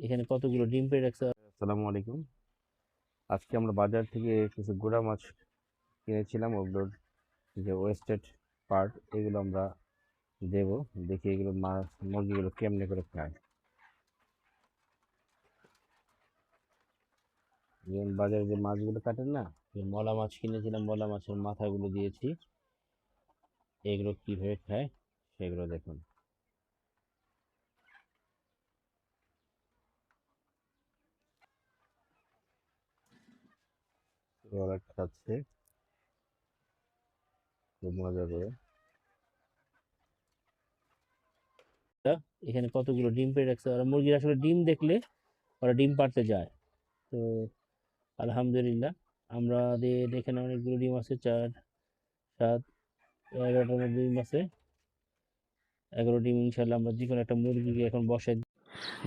এখানে কতগুলো ডিম পেড়ে রাখছে। আসসালামু আলাইকুম। আজকে আমরা বাজার থেকে কিছু গুঁড়া মাছ কিনেছিলাম। ওগুলোর যে ওয়েস্টেড পার্ট এগুলো আমরা দেবো। দেখি এগুলো মাছ মুরগিগুলো কেমনে করে খায়। যেমন বাজারে যে মাছগুলো কাটেন না, যে মলা মাছ কিনেছিলাম, মলা মাছের মাথাগুলো দিয়েছি। এগুলো কিভাবে খায় সেগুলো দেখুন। ওরা খাচ্ছে খুব মজা করে। এখানে কতগুলো ডিম পেড়ে রাখছে। ওরা মুরগির আসলে ডিম দেখলে ওরা ডিম পাড়তে যায়। তো আলহামদুলিল্লাহ আমাদের এখানে অনেকগুলো ডিম আছে, 4, 7, 11টার মধ্যে ডিম আছে। 11 ডিম ইনশাল্লাহ আমরা যে কোনো একটা মুরগিকে এখন বসাই।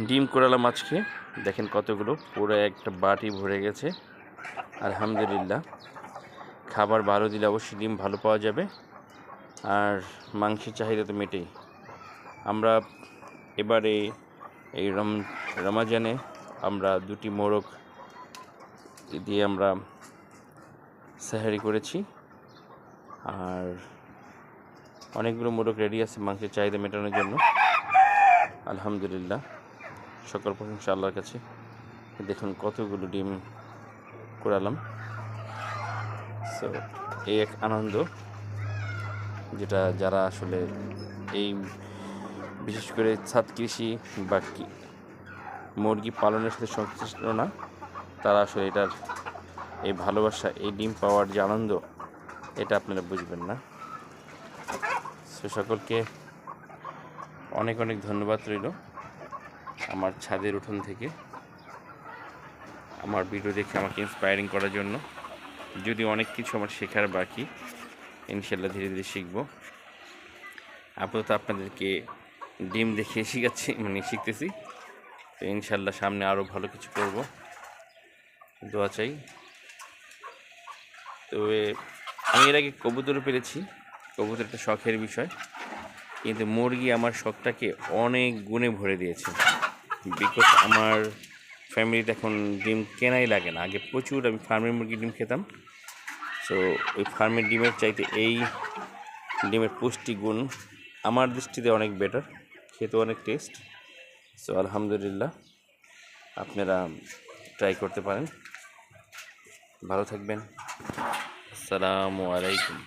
ডিম কোরালা মাছকে দেখেন কতগুলো, পুরো একটা বাটি ভরে গেছে। আলহামদুলিল্লাহ, খাবার ভালো দিলে অবশ্যই ডিম ভালো পাওয়া যাবে, আর মাংসের চাহিদা তো মেটেই। আমরা এবারে এই রমাজানে আমরা 2টি মোরগ দিয়ে আমরা সেহারি করেছি, আর অনেকগুলো মোরগ রেডি আছে মাংসের চাহিদা মেটানোর জন্য। আলহামদুলিল্লাহ, সকল প্রশংসা আল্লাহর কাছে। দেখুন কতগুলো ডিম কোরালাম। সো এই এক আনন্দ, যেটা যারা আসলে এই বিশেষ করে ছাদ কৃষি বা মুরগি পালনের সাথে সংশ্লিষ্ট না, তারা আসলে এটার এই ভালোবাসা, এই ডিম পাওয়ার যে আনন্দ, এটা আপনারা বুঝবেন না। সে সকলকে অনেক অনেক ধন্যবাদ রইল আমার ছাদের উঠোন থেকে আমার ভিডিও দেখে আমাকে ইন্সপায়ারিং করার জন্য। যদি অনেক কিছু আমার শেখার বাকি, ইনশাল্লাহ ধীরে ধীরে শিখব। আপাতত আপনাদেরকে ডিম দেখিয়ে শিখতেছি। তো ইনশাল্লাহ সামনে আরও ভালো কিছু করব, দোয়া চাই। তবে আমি এর আগে কবুতরও পেরেছি, কবুতর একটা শখের বিষয়, কিন্তু মুরগি আমার শখটাকে অনেক গুণে ভরে দিয়েছে। বিকজ আমার ফ্যামিলিতে এখন ডিম কেনাই লাগে না। আগে প্রচুর আমি ফার্মের মুরগির ডিম খেতাম। সো ওই ফার্মের ডিমের চাইতে এই ডিমের পুষ্টিগুণ আমার দৃষ্টিতে অনেক বেটার, খেতে অনেক টেস্ট। সো আলহামদুলিল্লাহ, আপনারা ট্রাই করতে পারেন। ভালো থাকবেন। আসসালামু আলাইকুম।